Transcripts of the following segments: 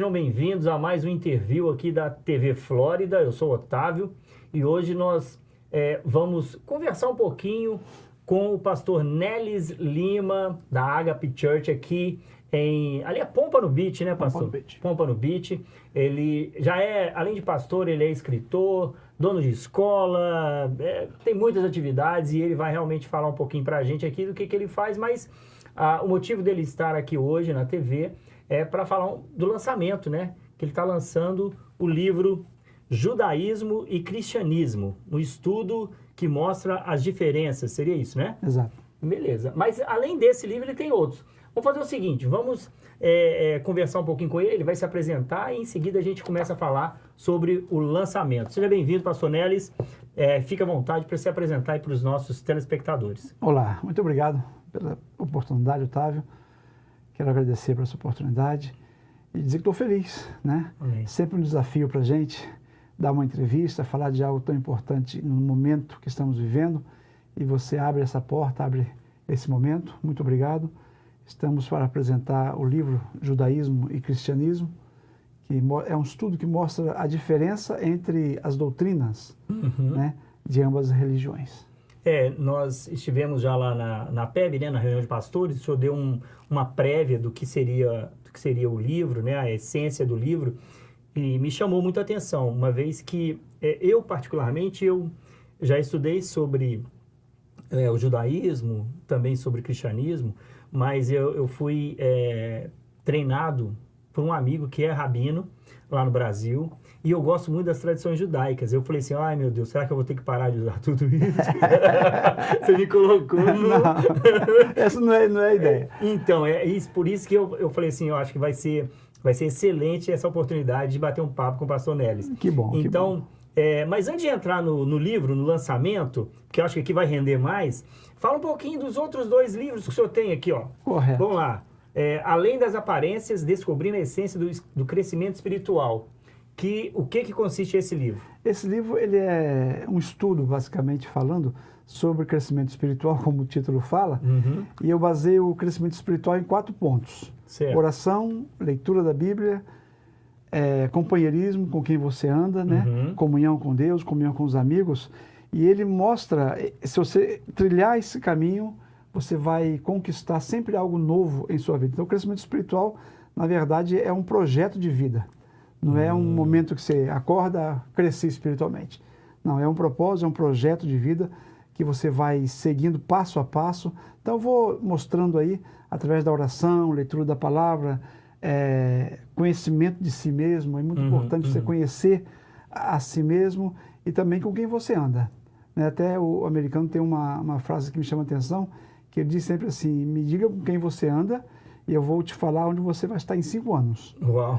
sejam bem-vindos a mais um interview aqui da TV Flórida. Eu sou o Otávio e hoje nós vamos conversar um pouquinho com o pastor Nelis Lima, da Agape Church aqui ali é Pompano Beach, né, pastor? Pompano Beach. Ele já além de pastor, ele é escritor, dono de escola, tem muitas atividades e ele vai realmente falar um pouquinho pra gente aqui do que ele faz, mas o motivo dele estar aqui hoje na TV é para falar do lançamento, né? Que ele está lançando o livro Judaísmo e Cristianismo, um estudo que mostra as diferenças, seria isso, né? Exato. Beleza. Mas além desse livro, ele tem outros. Vamos fazer o seguinte, vamos conversar um pouquinho com ele vai se apresentar e em seguida a gente começa a falar sobre o lançamento. Seja bem-vindo, pastor Nelis. Fique à vontade para se apresentar aí para os nossos telespectadores. Olá, muito obrigado pela oportunidade, Otávio. Quero agradecer por essa oportunidade e dizer que estou feliz, né? Amém. Sempre um desafio para a gente dar uma entrevista, falar de algo tão importante no momento que estamos vivendo e você abre essa porta, abre esse momento. Muito obrigado. Estamos para apresentar o livro Judaísmo e Cristianismo, que é um estudo que mostra a diferença entre as doutrinas, né, de ambas as religiões. Nós estivemos já lá na PEB, né, na reunião de pastores, o senhor deu uma prévia do que seria o livro, né, a essência do livro, e me chamou muito a atenção, uma vez que eu, particularmente, eu já estudei sobre o judaísmo, também sobre o cristianismo, mas eu fui treinado por um amigo que é rabino lá no Brasil, e eu gosto muito das tradições judaicas. Eu falei assim, ai meu Deus, será que eu vou ter que parar de usar tudo isso? Você me colocou no... Não, essa não é a ideia. Então, por isso que eu falei assim, eu acho que vai ser excelente essa oportunidade de bater um papo com o pastor Nelis. Que bom, então, que bom. Mas antes de entrar no livro, no lançamento, que eu acho que aqui vai render mais, fala um pouquinho dos outros 2 livros que o senhor tem aqui, ó. Correto. Vamos lá. Além das aparências, descobrindo a essência do crescimento espiritual. O que consiste esse livro? Esse livro ele é um estudo, basicamente falando, sobre crescimento espiritual, como o título fala, e eu baseio o crescimento espiritual em 4 pontos. Certo. Oração, leitura da Bíblia, companheirismo com quem você anda, né? Comunhão com Deus, comunhão com os amigos, e ele mostra, se você trilhar esse caminho, você vai conquistar sempre algo novo em sua vida. Então o crescimento espiritual, na verdade, é um projeto de vida. Não é um momento que você acorda, crescer espiritualmente. Não, é um propósito, é um projeto de vida que você vai seguindo passo a passo. Então eu vou mostrando aí, através da oração, leitura da palavra, conhecimento de si mesmo. É muito importante você conhecer a si mesmo e também com quem você anda. Né? Até o americano tem uma frase que me chama a atenção, que ele diz sempre assim, me diga com quem você anda e eu vou te falar onde você vai estar em 5 anos. Uau!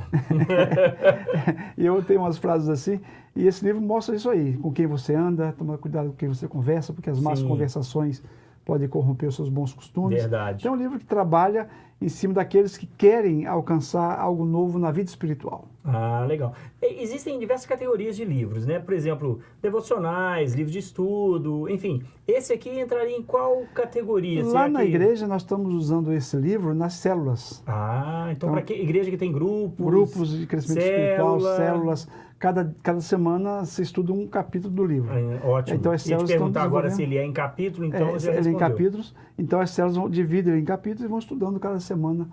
E eu tenho umas frases assim, e esse livro mostra isso aí, com quem você anda, toma cuidado com quem você conversa, porque as más conversações podem corromper os seus bons costumes. Verdade. Então é um livro que trabalha em cima daqueles que querem alcançar algo novo na vida espiritual. Ah, legal. Existem diversas categorias de livros, né? Por exemplo, devocionais, livros de estudo, enfim. Esse aqui entraria em qual categoria? Lá na igreja nós estamos usando esse livro nas células. Ah, então para que igreja que tem grupos? Grupos de crescimento espiritual, células. Cada semana se estuda um capítulo do livro. Ótimo. Então as células estão perguntar agora se ele é em capítulo, então você ele é em respondeu. capítulos, então as células dividem ele em capítulos e vão estudando cada semana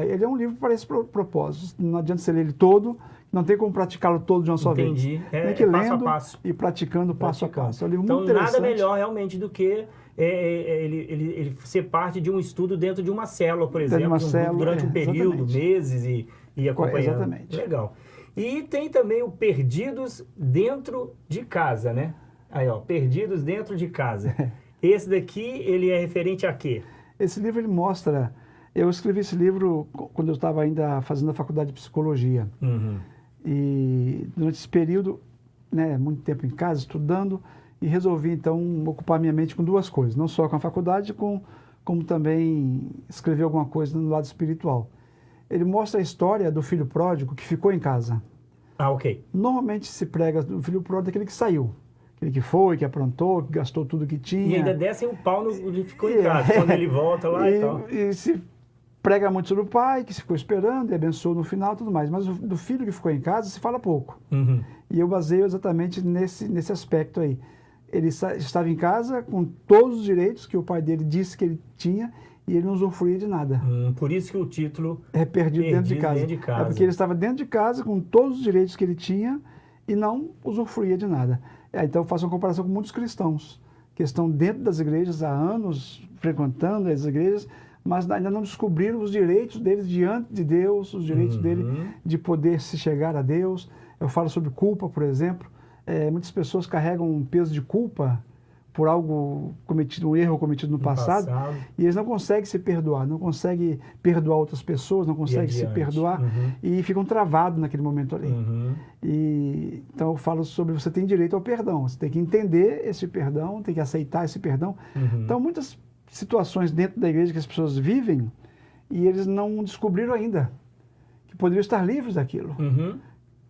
Ele é um livro para esse propósito. Não adianta você ler ele todo, não tem como praticá-lo todo de uma só vez. Entendi. Tem que ir passo lendo a passo. e praticando passo a passo. É um livro então, muito nada melhor realmente do que ele ser parte de um estudo dentro de uma célula, por exemplo, durante um período, meses e acompanhando. Exatamente. Legal. E tem também o Perdidos Dentro de Casa, né? Aí, ó, Perdidos Dentro de Casa. Esse daqui, ele é referente a quê? Esse livro, ele mostra... Eu escrevi esse livro quando eu estava ainda fazendo a faculdade de psicologia. E durante esse período, né, muito tempo em casa, estudando, e resolvi, então, ocupar minha mente com 2 coisas. Não só com a faculdade, como também escrever alguma coisa no lado espiritual. Ele mostra a história do filho pródigo que ficou em casa. Ah, ok. Normalmente se prega do filho pródigo aquele que saiu. Aquele que foi, que aprontou, que gastou tudo que tinha. E ainda descem o pau no que ficou em casa, quando ele volta lá e tal. prega muito sobre o pai, que se ficou esperando e abençoou no final e tudo mais. Mas do filho que ficou em casa se fala pouco. Uhum. E eu baseio exatamente nesse aspecto aí. Ele estava em casa com todos os direitos que o pai dele disse que ele tinha e ele não usufruía de nada. Por isso que o título é perdido dentro de casa. É porque ele estava dentro de casa com todos os direitos que ele tinha e não usufruía de nada. Então eu faço uma comparação com muitos cristãos que estão dentro das igrejas há anos, frequentando as igrejas, mas ainda não descobriram os direitos deles diante de Deus, os direitos dele de poder se chegar a Deus. Eu falo sobre culpa, por exemplo. Muitas pessoas carregam um peso de culpa por algo cometido, um erro cometido no passado, e eles não conseguem se perdoar, não conseguem perdoar outras pessoas, não conseguem se perdoar e ficam travados naquele momento ali. Então eu falo sobre você tem direito ao perdão, você tem que entender esse perdão, tem que aceitar esse perdão. Então muitas situações dentro da igreja que as pessoas vivem e eles não descobriram ainda que poderiam estar livres daquilo.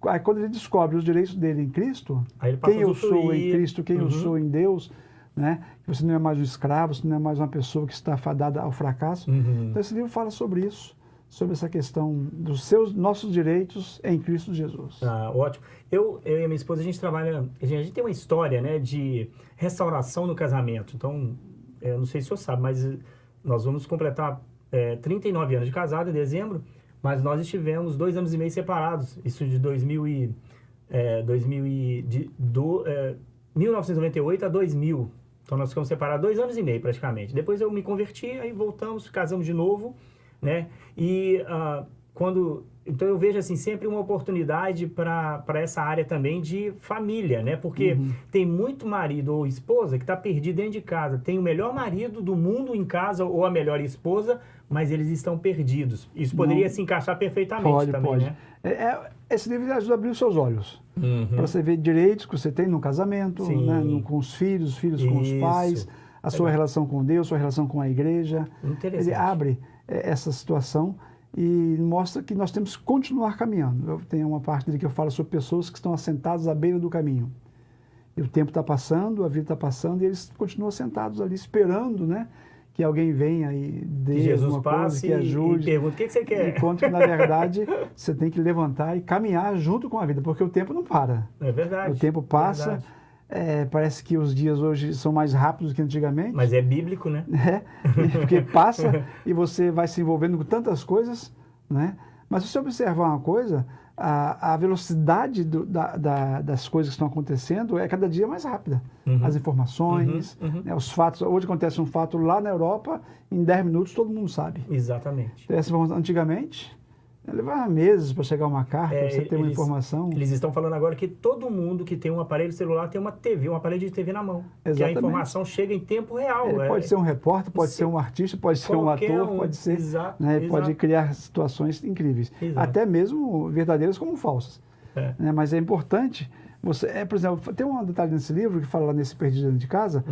Aí quando ele descobre os direitos dele em Cristo, quem eu sou em Cristo, quem eu sou em Deus, né? Você não é mais um escravo, você não é mais uma pessoa que está fadada ao fracasso. Então esse livro fala sobre isso, sobre essa questão dos nossos direitos em Cristo Jesus. Ótimo. Eu e a minha esposa, a gente trabalha, a gente tem uma história, né, de restauração no casamento. Então, eu não sei se o senhor sabe, mas nós vamos completar 39 anos de casado em dezembro, mas nós estivemos 2 anos e meio separados, isso de 1998 a 2000. Então nós ficamos separados 2 anos e meio praticamente. Depois eu me converti, aí voltamos, casamos de novo, né? E então eu vejo assim sempre uma oportunidade para essa área também de família, né? Porque tem muito marido ou esposa que está perdido dentro de casa. Tem o melhor marido do mundo em casa ou a melhor esposa, mas eles estão perdidos. Isso poderia se encaixar perfeitamente também, pode. Né? Esse livro ajuda a abrir os seus olhos. Para você ver direitos que você tem no casamento, né? Com os filhos com os pais, a sua relação com Deus, sua relação com a igreja. Ele abre essa situação e mostra que nós temos que continuar caminhando. Eu tenho uma parte dele que eu falo sobre pessoas que estão assentadas à beira do caminho. E o tempo está passando, a vida está passando, e eles continuam sentados ali esperando, né? Que alguém venha e dê que Jesus alguma coisa, passe que ajude. E pergunta, o que você quer? Enquanto que, na verdade, você tem que levantar e caminhar junto com a vida, porque o tempo não para. É verdade. O tempo passa, parece que os dias hoje são mais rápidos que antigamente. Mas é bíblico, né? Porque passa e você vai se envolvendo com tantas coisas, né? Mas se você observar uma coisa, a velocidade das coisas que estão acontecendo é cada dia mais rápida. As informações, né, os fatos. Hoje acontece um fato lá na Europa, em 10 minutos todo mundo sabe. Exatamente. Antigamente, levava meses para chegar uma carta, você ter uma informação. Eles estão falando agora que todo mundo que tem um aparelho celular tem uma TV, um aparelho de TV na mão. Exatamente. Que a informação chega em tempo real. Pode ser um repórter, pode ser um artista, pode ser um ator, pode ser... Pode criar situações incríveis. Até mesmo verdadeiras como falsas. Né? Mas é importante... por exemplo, tem um detalhe nesse livro que fala lá nesse Perdido Dentro de Casa.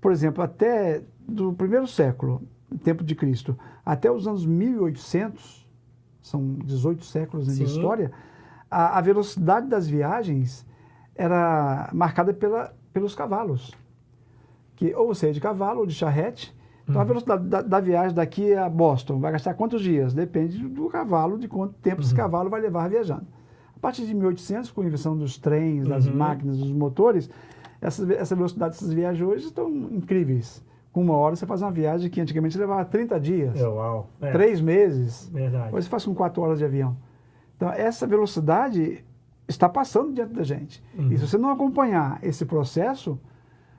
Por exemplo, até do primeiro século, tempo de Cristo, até os anos 1800... são 18 séculos de história, a velocidade das viagens era marcada pelos cavalos. Ou você ia de cavalo ou de charrete. Então a velocidade da viagem daqui a Boston vai gastar quantos dias? Depende do cavalo, de quanto tempo esse cavalo vai levar viajando. A partir de 1800, com a invenção dos trens, das máquinas, dos motores, essa velocidade dessas viagens hoje estão incríveis. Com 1 hora você faz uma viagem que antigamente levava 30 dias, 3 meses. Verdade. Hoje você faz com 4 horas de avião. Então, essa velocidade está passando diante da gente. E se você não acompanhar esse processo,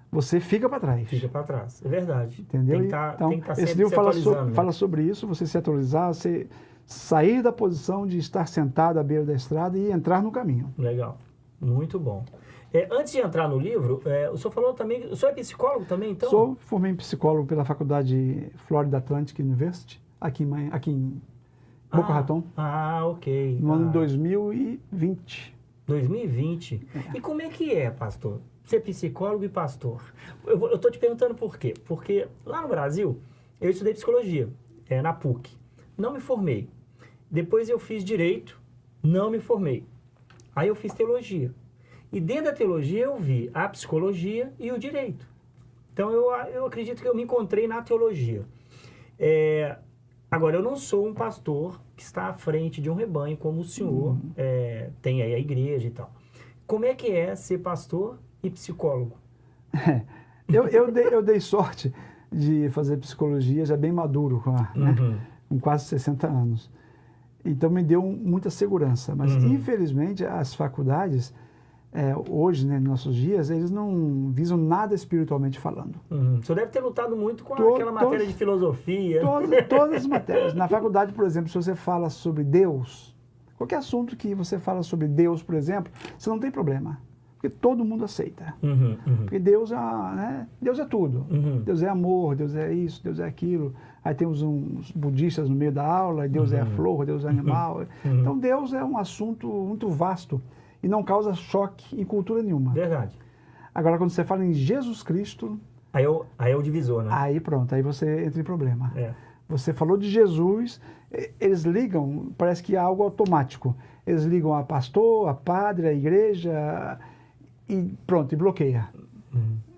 você fica para trás. Fica para trás, é verdade. Entendeu? Tem que tá sempre esse livro atualizando, fala sobre isso, você se atualizar, você sair da posição de estar sentado à beira da estrada e entrar no caminho. Legal, muito bom. Antes de entrar no livro, o senhor falou também... O senhor é psicólogo também, então? Formei em psicólogo pela Faculdade Florida Atlantic University, aqui em Boca Raton. Ok. No ano 2020. 2020. E como é que é, pastor? Ser psicólogo e pastor? Eu estou te perguntando por quê. Porque lá no Brasil, eu estudei psicologia, na PUC. Não me formei. Depois eu fiz direito, não me formei. Aí eu fiz teologia. E dentro da teologia eu vi a psicologia e o direito. Então eu acredito que eu me encontrei na teologia. Agora, eu não sou um pastor que está à frente de um rebanho como o senhor tem aí a igreja e tal. Como é que é ser pastor e psicólogo? Eu dei sorte de fazer psicologia já bem maduro, né? Com quase 60 anos. Então me deu muita segurança. Mas, infelizmente, as faculdades, hoje, né, nos nossos dias, eles não visam nada espiritualmente falando. O senhor deve ter lutado muito com aquela matéria de filosofia. Todas as matérias. Na faculdade, por exemplo, se você fala sobre Deus, qualquer assunto que você fala sobre Deus, por exemplo, você não tem problema. Porque todo mundo aceita. Porque Deus Deus é tudo. Deus é amor, Deus é isso, Deus é aquilo. Aí temos uns budistas no meio da aula, Deus é a flor, Deus é o animal. Então Deus é um assunto muito vasto e não causa choque em cultura nenhuma. Verdade. Agora, quando você fala em Jesus Cristo... Aí é o divisor, né? Aí pronto, aí você entra em problema. Você falou de Jesus, eles ligam, parece que é algo automático. Eles ligam a pastor, a padre, a igreja... E pronto, e bloqueia.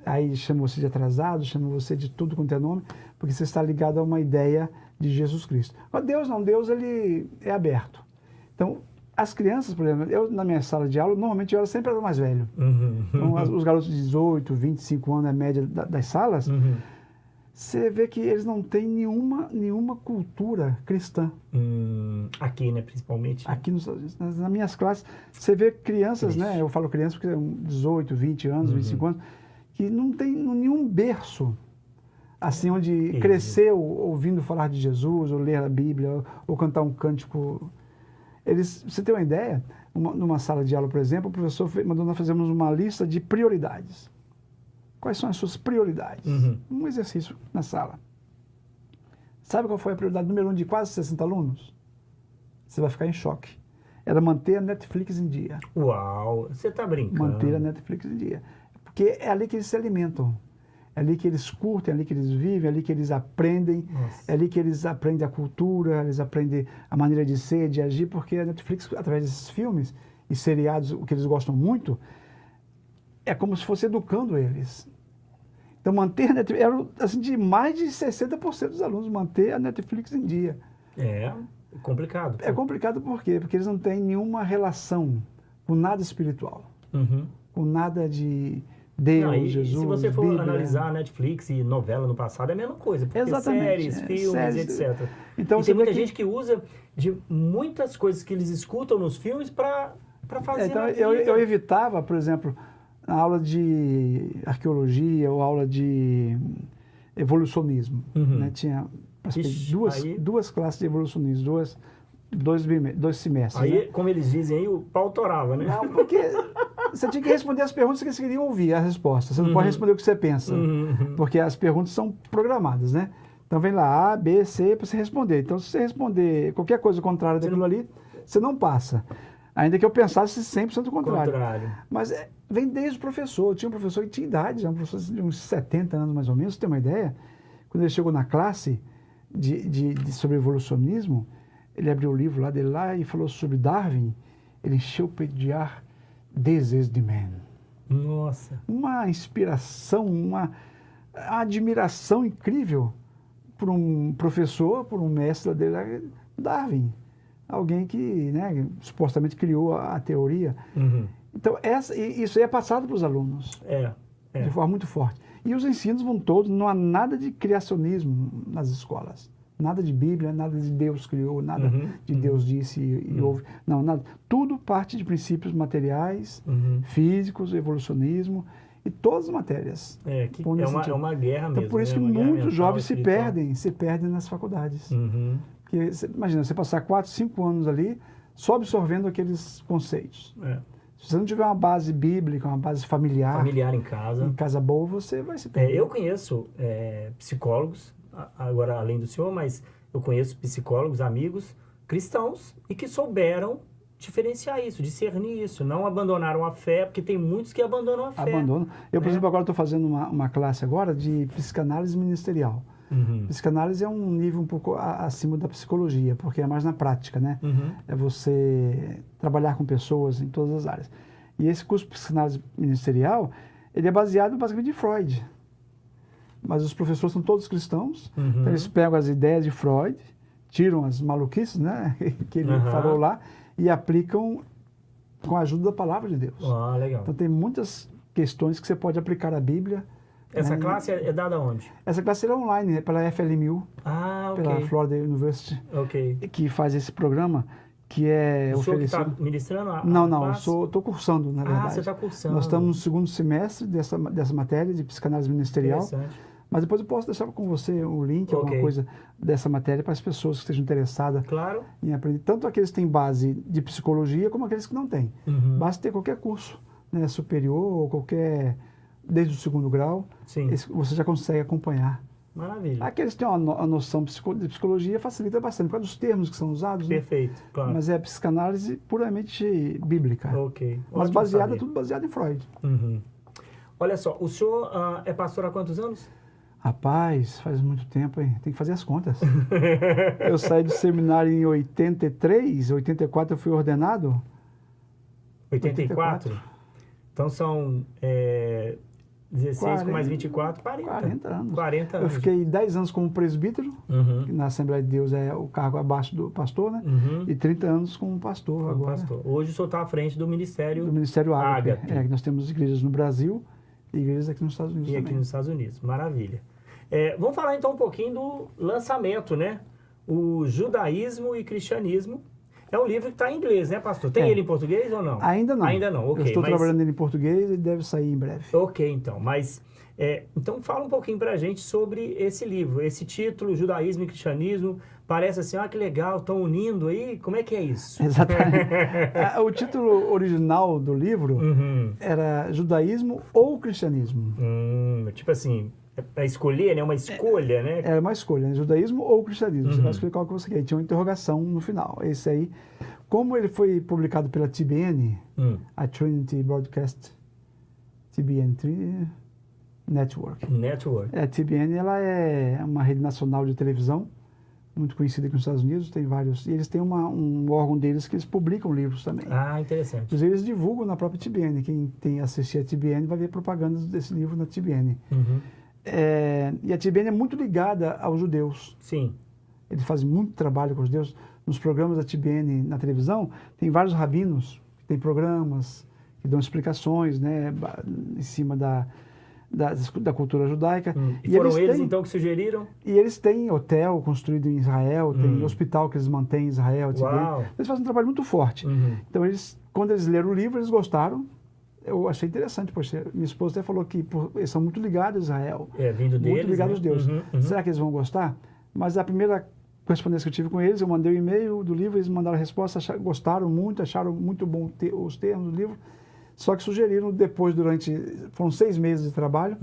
Aí chama você de atrasado, chama você de tudo quanto é nome, porque você está ligado a uma ideia de Jesus Cristo. Mas Deus não, Deus ele é aberto. Então, as crianças, por exemplo, eu na minha sala de aula, normalmente eu era sempre o mais velho. Então, os garotos de 18, 25 anos, a média das salas, você vê que eles não têm nenhuma cultura cristã. Aqui, né, principalmente. Aqui nas minhas classes, você vê crianças, né? Eu falo crianças porque são 18, 20 anos, 25 anos, que não tem nenhum berço, assim, onde cresceu ouvindo falar de Jesus, ou ler a Bíblia, ou cantar um cântico. Você tem uma ideia? Numa sala de aula, por exemplo, o professor mandou nós fazermos uma lista de prioridades. Quais são as suas prioridades? Um exercício na sala. Sabe qual foi a prioridade número 1 de quase 60 alunos? Você vai ficar em choque. Era manter a Netflix em dia. Uau, você está brincando. Manter a Netflix em dia. Porque é ali que eles se alimentam. É ali que eles curtem, é ali que eles vivem, é ali que eles aprendem. Nossa. É ali que eles aprendem a cultura, eles aprendem a maneira de ser, de agir, porque a Netflix, através desses filmes e seriados, o que eles gostam muito, é como se fosse educando eles. Então, manter a Netflix, era assim, de mais de 60% dos alunos manter a Netflix em dia. É complicado. É complicado por quê? Porque eles não têm nenhuma relação com nada espiritual, com nada de Deus, Jesus, se você for Bíblia. analisar a Netflix e novela no passado, é a mesma coisa. Porque séries, filmes, etc. Então, e tem muita gente que usa de muitas coisas que eles escutam nos filmes para fazer então, na vida. eu evitava, por exemplo, a aula de arqueologia ou aula de evolucionismo. Né? Tinha duas classes de evolucionismo, dois semestres. Aí, né? como eles dizem aí, o pau torava, né? Não, porque você tinha que responder as perguntas que eles queriam ouvir, a resposta. Você não pode responder o que você pensa, porque as perguntas são programadas, né? Então vem lá A, B, C, para você responder. Então, se você responder qualquer coisa contrária daquilo ali, você não passa. Ainda que eu pensasse 100% contrário. Mas vem desde o professor. Tinha um professor que tinha idade, um professor de uns 70 anos mais ou menos, você tem uma ideia? Quando ele chegou na classe sobre evolucionismo, ele abriu o livro lá dele lá e falou sobre Darwin. Ele encheu o peito de ar. This is the man. Nossa. Uma inspiração, uma admiração incrível por um professor, por um mestre dele, Darwin. Alguém que, né, supostamente criou a teoria. Então, isso aí é passado para os alunos. De forma muito forte. E os ensinos vão todos, não há nada de criacionismo nas escolas. Nada de Bíblia, nada de Deus criou, nada de Deus disse e houve. Não, nada. Tudo parte de princípios materiais, físicos, evolucionismo e todas as matérias. É uma guerra mesmo. Então, por isso que muitos jovens se perdem nas faculdades. Porque, imagina, você passar 4, 5 anos ali só absorvendo aqueles conceitos. Se você não tiver uma base bíblica, uma base familiar em casa boa, você vai se perder. Eu conheço psicólogos, agora além do senhor, mas eu conheço psicólogos, amigos cristãos e que souberam diferenciar isso, discernir isso, não abandonaram a fé, porque tem muitos que abandonam a fé. Abandonam. Eu, por exemplo, agora estou fazendo uma classe agora de psicanálise ministerial. Psicanálise é um nível um pouco acima da psicologia, porque é mais na prática, né? É você trabalhar com pessoas em todas as áreas. E esse curso de psicanálise ministerial, ele é baseado basicamente em Freud. Mas os professores são todos cristãos, então eles pegam as ideias de Freud, tiram as maluquices, né, que ele falou lá, e aplicam com a ajuda da palavra de Deus. Ah, legal. Então tem muitas questões que você pode aplicar à Bíblia. Essa classe é dada onde? Essa classe é online, pela FLMU, pela Florida University, que faz esse programa, que é o oferecido... O senhor que está ministrando a Não, classe? eu estou cursando, na verdade. Ah, você está cursando. Nós estamos no segundo semestre dessa matéria de psicanálise ministerial. Interessante. Mas depois eu posso deixar com você o link, alguma coisa dessa matéria para as pessoas que estejam interessadas em aprender. Tanto aqueles que têm base de psicologia, como aqueles que não têm. Basta ter qualquer curso, né, superior ou qualquer, desde o segundo grau, você já consegue acompanhar. Maravilha. Aqueles que têm uma noção de psicologia facilita bastante, por causa dos termos que são usados. Perfeito, claro. Mas é psicanálise puramente bíblica. Mas tudo baseado em Freud. Olha só, o senhor é pastor há quantos anos? Rapaz, faz muito tempo, hein? Tem que fazer as contas. Eu saí do seminário em 83, 84 eu fui ordenado. 84? Então são 16 40, com mais 24, 40 anos. 40 anos. Eu fiquei 10 anos como presbítero, que na Assembleia de Deus é o cargo abaixo do pastor, né? E 30 anos como pastor agora. Hoje o senhor está à frente do Ministério Ágape. Que nós temos igrejas no Brasil e igrejas aqui nos Estados Unidos também. Aqui nos Estados Unidos, maravilha. Vamos falar então um pouquinho do lançamento, né? O Judaísmo e Cristianismo. É um livro que está em inglês, né, pastor? Tem ele em português ou não? Ainda não. Ainda não, ok. Eu estou trabalhando ele em português e deve sair em breve. Ok, então. Mas, então fala um pouquinho para a gente sobre esse livro, esse título, Judaísmo e Cristianismo. Parece assim, que legal, estão unindo aí. Como é que é isso? Exatamente. O título original do livro era Judaísmo ou Cristianismo. Tipo assim... É escolher, né? Uma escolha, né? Era uma escolha, né? Judaísmo ou cristianismo. Você vai escolher qual que você quer. E tinha uma interrogação no final. Esse aí, como ele foi publicado pela TBN, a Trinity Broadcast TBN Network. A TBN, ela é uma rede nacional de televisão, muito conhecida aqui nos Estados Unidos, tem vários. E eles têm um órgão deles que eles publicam livros também. Ah, interessante. Inclusive, eles divulgam na própria TBN. Quem tem assistir a TBN vai ver propagandas desse livro na TBN. E a TBN é muito ligada aos judeus. Sim. Eles fazem muito trabalho com os judeus. Nos programas da TBN na televisão, tem vários rabinos que têm programas que dão explicações, né, em cima da cultura judaica. E foram eles então que sugeriram? E eles têm hotel construído em Israel, tem hospital que eles mantêm em Israel. Eles fazem um trabalho muito forte. Então, quando eles leram o livro, eles gostaram. Eu achei interessante, poxa, minha esposa até falou que eles são muito ligados a Israel. Vindo deles, muito ligados aos deuses. Será que eles vão gostar? Mas a primeira correspondência que eu tive com eles, eu mandei o e-mail do livro, eles mandaram a resposta, gostaram muito, acharam muito bom os termos do livro, só que sugeriram depois, foram 6 meses de trabalho,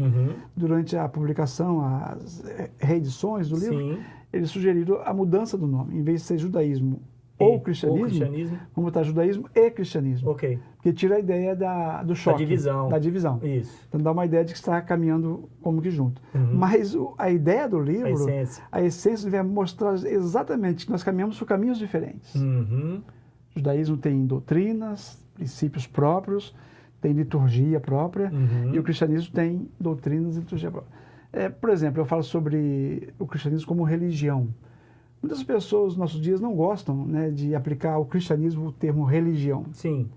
durante a publicação, as reedições do livro, eles sugeriram a mudança do nome, em vez de ser judaísmo ou cristianismo, vamos botar judaísmo e cristianismo. Porque tira a ideia do choque. Da divisão. Isso. Então dá uma ideia de que está caminhando como que junto. Mas a ideia do livro, a essência vai mostrar exatamente que nós caminhamos por caminhos diferentes. O judaísmo tem doutrinas, princípios próprios, tem liturgia própria, e o cristianismo tem doutrinas e liturgia própria. Por exemplo, eu falo sobre o cristianismo como religião. Muitas pessoas nos nossos dias não gostam, né, de aplicar ao cristianismo o termo religião. Sim.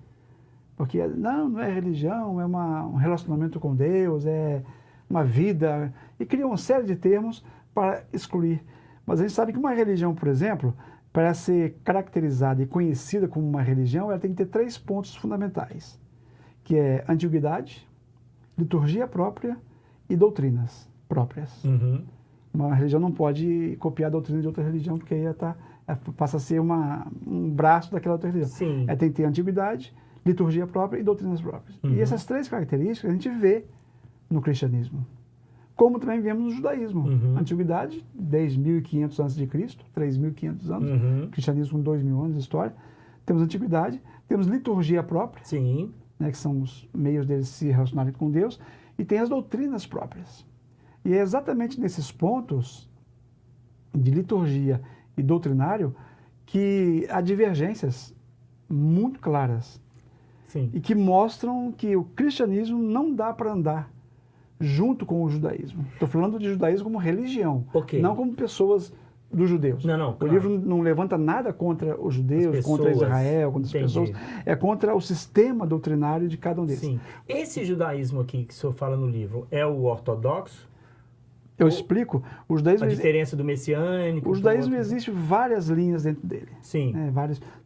Porque não é religião, é um relacionamento com Deus, é uma vida. E criam uma série de termos para excluir. Mas a gente sabe que uma religião, por exemplo, para ser caracterizada e conhecida como uma religião, ela tem que ter 3 pontos fundamentais, que é antiguidade, liturgia própria e doutrinas próprias. Uma religião não pode copiar a doutrina de outra religião, porque aí passa a ser um braço daquela outra religião. Sim. Tem que ter antiguidade, liturgia própria e doutrinas próprias. E essas 3 características a gente vê no cristianismo. Como também vemos no judaísmo. Antiguidade, desde 1500 a.C., 3.500 anos. Cristianismo com 2.000 anos de história. Temos antiguidade, temos liturgia própria, né, que são os meios deles se relacionarem com Deus, e tem as doutrinas próprias. E é exatamente nesses pontos de liturgia e doutrinário que há divergências muito claras. E que mostram que o cristianismo não dá para andar junto com o judaísmo. Estou falando de judaísmo como religião, não como pessoas dos judeus. Não, O livro não levanta nada contra os judeus, contra Israel, contra as pessoas. É contra o sistema doutrinário de cada um deles. Sim. Esse judaísmo aqui que o senhor fala no livro é o ortodoxo? Eu explico. O judaísmo, a diferença do messiânico. O judaísmo existe várias linhas dentro dele. Sim.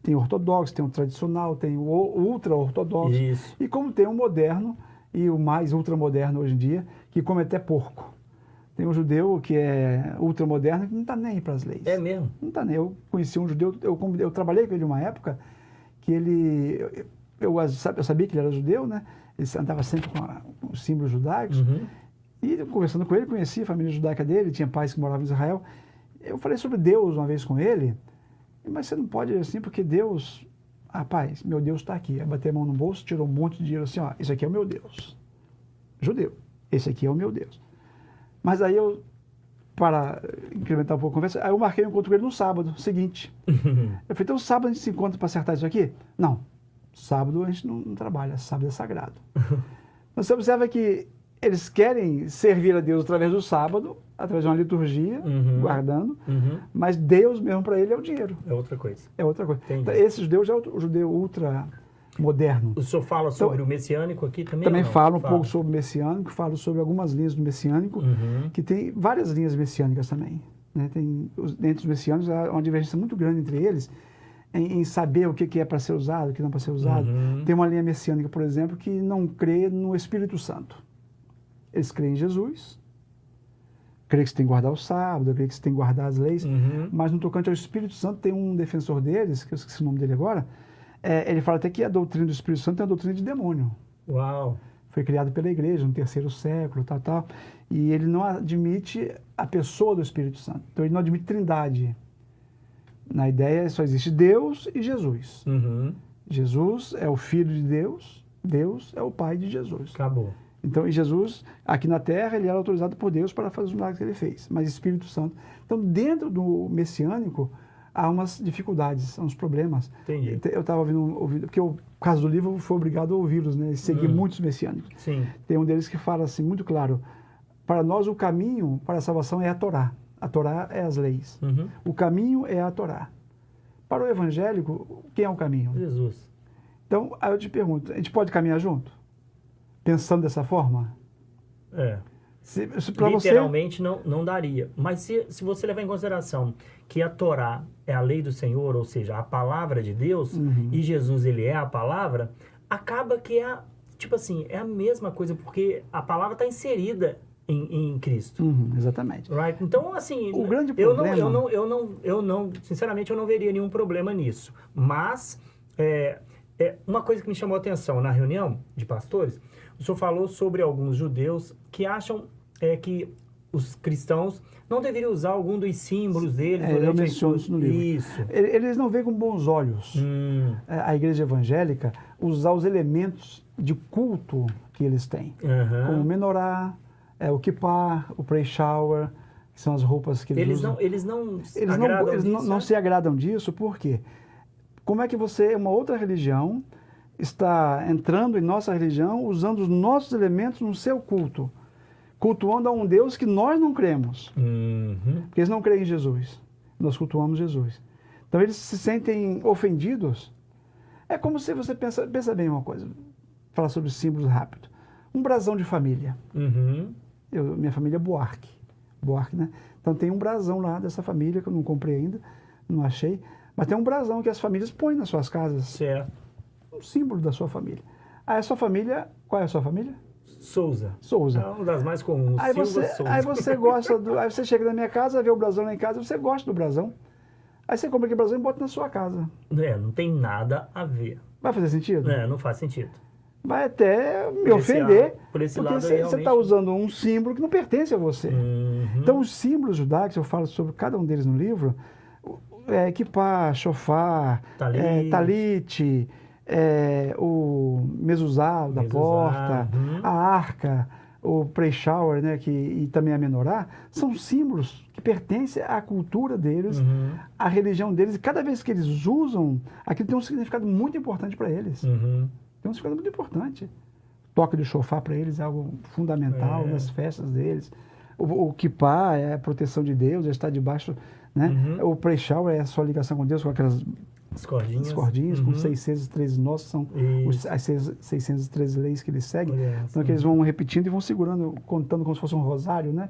Tem o ortodoxo, tem o tradicional, tem o ultra-ortodoxo. Isso. E como tem o moderno e o mais ultramoderno hoje em dia, que come até porco. Tem um judeu que é ultramoderno que não está nem para as leis. É mesmo? Não está nem. Eu conheci um judeu, eu trabalhei com ele uma época que ele... Eu sabia que ele era judeu, né? Ele andava sempre com os símbolos judaicos. Uhum. E conversando com ele, conheci a família judaica dele, tinha pais que moravam em Israel. Eu falei sobre Deus uma vez com ele, mas você não pode assim, porque Deus... Rapaz, meu Deus está aqui. Aí bateu a mão no bolso, tirou um monte de dinheiro assim, ó, isso aqui é o meu Deus. Judeu, esse aqui é o meu Deus. Mas aí eu, para incrementar um pouco a conversa, aí eu marquei um encontro com ele no sábado seguinte. Eu falei, então sábado a gente se encontra para acertar isso aqui? Não, sábado a gente não trabalha, sábado é sagrado. Você observa que eles querem servir a Deus através do sábado, através de uma liturgia, guardando, mas Deus mesmo para ele é o dinheiro. É outra coisa. É outra coisa. Então, esse judeu já é o judeu ultra moderno. O senhor fala sobre o messiânico aqui também? Também falo um pouco sobre o messiânico, falo sobre algumas linhas do messiânico, que tem várias linhas messiânicas também. Né? Dentro dos messiânicos há uma divergência muito grande entre eles em saber o que é para ser usado, o que não é para ser usado. Tem uma linha messiânica, por exemplo, que não crê no Espírito Santo. Eles creem em Jesus, creem que você tem que guardar o sábado, creem que você tem que guardar as leis, mas no tocante ao Espírito Santo tem um defensor deles, que eu esqueci o nome dele agora, ele fala até que a doutrina do Espírito Santo é uma doutrina de demônio. Uau! Foi criado pela igreja no 3º século, tal, e ele não admite a pessoa do Espírito Santo. Então ele não admite trindade. Na ideia só existe Deus e Jesus. Jesus é o Filho de Deus, Deus é o Pai de Jesus. Acabou. Então, e Jesus, aqui na Terra, ele era autorizado por Deus para fazer os milagres que ele fez, mas Espírito Santo. Então, dentro do messiânico, há umas dificuldades, há uns problemas. Entendi. Eu estava ouvindo, porque o caso do livro foi obrigado a ouvi-los, né? E seguir muitos messiânicos. Sim. Tem um deles que fala assim, muito claro, para nós o caminho para a salvação é a Torá. A Torá é as leis. O caminho é a Torá. Para o evangélico, quem é o caminho? Jesus. Então, aí eu te pergunto, a gente pode caminhar junto? Pensando dessa forma? Literalmente não daria. Mas se você levar em consideração que a Torá é a lei do Senhor, ou seja, a palavra de Deus, e Jesus ele é a palavra, acaba que é a mesma coisa, porque a palavra está inserida em Cristo. Exatamente. Right? Então, assim, o grande problema... eu não, sinceramente, eu não veria nenhum problema nisso. Mas, uma coisa que me chamou a atenção na reunião de pastores, o senhor falou sobre alguns judeus que acham que os cristãos não deveriam usar algum dos símbolos deles. Eu menciono isso no livro. Isso. Eles não veem com bons olhos a igreja evangélica usar os elementos de culto que eles têm. Como o menorá, o kippah, o prayer shower, que são as roupas que eles usam. Eles não se agradam disso, por quê? Como é que você, uma outra religião, está entrando em nossa religião, usando os nossos elementos no seu culto, cultuando a um Deus que nós não cremos. Porque eles não creem em Jesus. Nós cultuamos Jesus. Então eles se sentem ofendidos. É como se você pensa bem uma coisa, falar sobre símbolos rápido. Um brasão de família. Minha família é Buarque, né? Então tem um brasão lá dessa família, que eu não comprei ainda, não achei, mas tem um brasão que as famílias põem nas suas casas. Certo. Um símbolo da sua família. Aí a sua família, qual é a sua família? Souza. É uma das mais comuns. Aí você gosta aí você chega na minha casa, vê o brasão lá em casa, você gosta do brasão. Aí você compra aquele brasão e bota na sua casa. Não tem nada a ver. Vai fazer sentido? Não faz sentido. Vai até me ofender, porque você está usando um símbolo que não pertence a você. Então, os símbolos judaicos, eu falo sobre cada um deles no livro, kippah, shofar, talit, o mezuzá da porta, a arca, o prayer shower, né, e também a menorá, são símbolos que pertencem à cultura deles, à religião deles, e cada vez que eles usam, aquilo tem um significado muito importante para eles. Tem um significado muito importante. O toque do shofar para eles é algo fundamental nas festas deles. O kippah é a proteção de Deus, já está debaixo, né? Uhum. O prechal é a sua ligação com Deus, com aquelas As cordinhas. com 613 nós, que são as 613 leis que eles seguem. Então, que eles vão repetindo e vão segurando, contando como se fosse um rosário, né?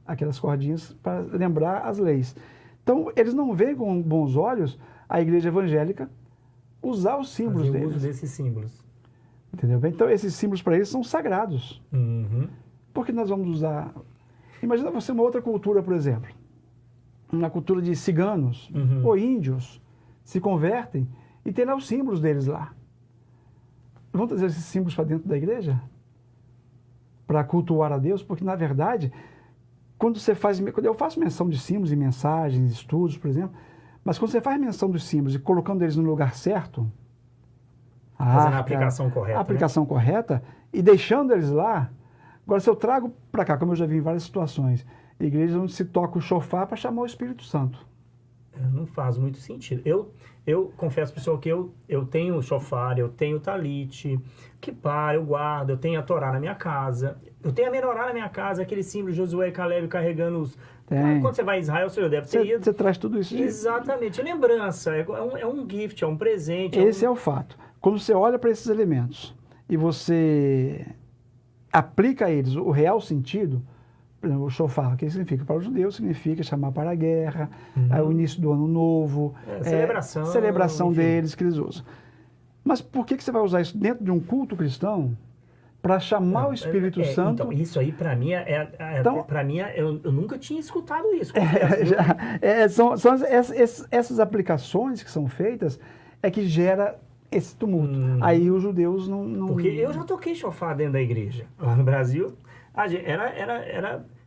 Aquelas cordinhas para lembrar as leis. Então, eles não veem com bons olhos a igreja evangélica usar os símbolos Fazer deles. uso desses símbolos. Entendeu? Então, esses símbolos para eles são sagrados. Uhum. Por que nós vamos usar? Imagina você uma outra cultura, por exemplo. Uma cultura de ciganos ou índios se convertem e tem lá os símbolos deles lá. Vão trazer esses símbolos para dentro da igreja? Para cultuar a Deus? Porque, na verdade, quando eu faço menção de símbolos e mensagens, estudos, por exemplo, mas quando você faz menção dos símbolos e colocando eles no lugar certo, fazendo a aplicação correta. A aplicação correta e deixando eles lá. Agora, se eu trago para cá, como eu já vi em várias situações, igrejas onde se toca o chofar para chamar o Espírito Santo. Não faz muito sentido. Eu confesso, pessoal, que eu tenho o chofar, eu tenho o talite, kippah, eu guardo, eu tenho a Torá na minha casa, eu tenho a menorá na minha casa, aquele símbolo de Josué e Caleb carregando os... Quando você vai a Israel, você já deve ter ido. Você traz tudo isso. Exatamente, lembrança, é um gift, é um presente. Esse é o fato. Quando você olha para esses elementos e você aplica a eles o real sentido, por exemplo, o shofar, o que significa para os judeus, significa chamar para a guerra, o início do ano novo, celebração deles que eles usam. Mas por que você vai usar isso dentro de um culto cristão para chamar o Espírito Santo? Então, isso aí para mim eu nunca tinha escutado isso. São essas aplicações que são feitas é que gera esse tumulto. Aí os judeus não... Porque eu já toquei chofar dentro da igreja. Lá no Brasil,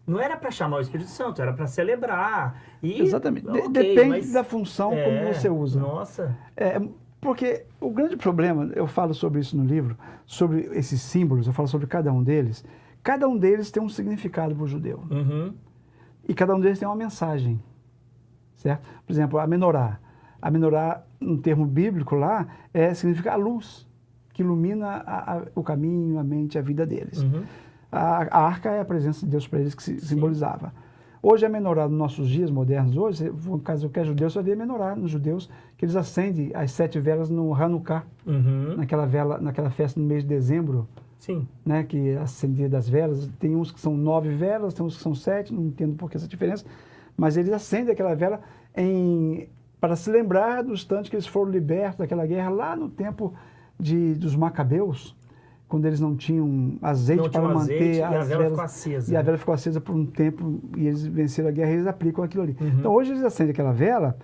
não era para chamar o Espírito Santo, era para celebrar. Exatamente. Depende da função como você usa. Nossa. Porque o grande problema, eu falo sobre isso no livro, sobre esses símbolos, eu falo sobre cada um deles. Cada um deles tem um significado para o judeu. E cada um deles tem uma mensagem. Certo? Por exemplo, a menorá. A menorá, um termo bíblico lá, significa a luz, que ilumina o caminho, a mente, a vida deles. A arca é a presença de Deus para eles que se simbolizava. Hoje a menorá, nos nossos dias modernos, hoje, no caso que é judeu, você vai ver a menorá nos judeus, que eles acendem as 7 velas no Hanukkah, naquela festa no mês de dezembro, né, que acendia das velas. Tem uns que são 9 velas, tem uns que são 7, não entendo por que essa diferença, mas eles acendem aquela vela para se lembrar do instante que eles foram libertos daquela guerra lá no tempo dos Macabeus, quando eles não tinham azeite para manter as velas. Ficou acesa. E a vela ficou acesa por um tempo e eles venceram a guerra e eles aplicam aquilo ali. Então hoje eles acendem aquela vela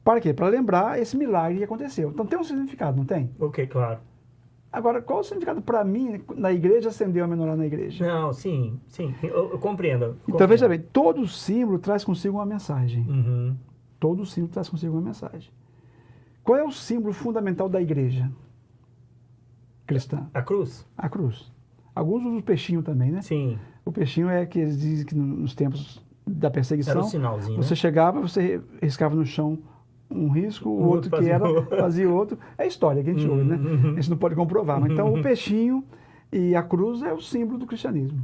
para quê? Para lembrar esse milagre que aconteceu. Então tem um significado, não tem? Ok, claro. Agora, qual o significado para mim na igreja acender a menorá na igreja? Não, sim, eu compreendo. Então veja bem, todo símbolo traz consigo uma mensagem. Todo símbolo traz consigo uma mensagem. Qual é o símbolo fundamental da igreja cristã? A cruz? A cruz. Alguns usam o peixinho também, né? Sim. O peixinho é que eles dizem que nos tempos da perseguição, era um sinalzinho, você chegava, você riscava no chão um risco, o outro que fazia outro. É a história que a gente ouve, né? A gente não pode comprovar. Mas então o peixinho e a cruz é o símbolo do cristianismo.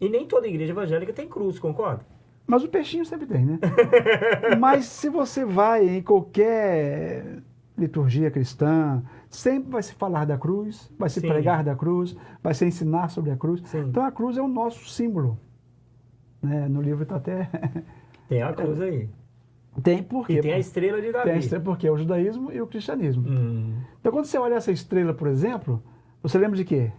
E nem toda igreja evangélica tem cruz, concorda? Mas o peixinho sempre tem, né? Mas se você vai em qualquer liturgia cristã, sempre vai se falar da cruz, vai se pregar da cruz, vai se ensinar sobre a cruz. Então a cruz é o nosso símbolo. Né? No livro está até... Tem a cruz aí. Tem, por quê? E tem a estrela de Davi. Tem a estrela porque é o judaísmo e o cristianismo. Então quando você olha essa estrela, por exemplo, você lembra de quê?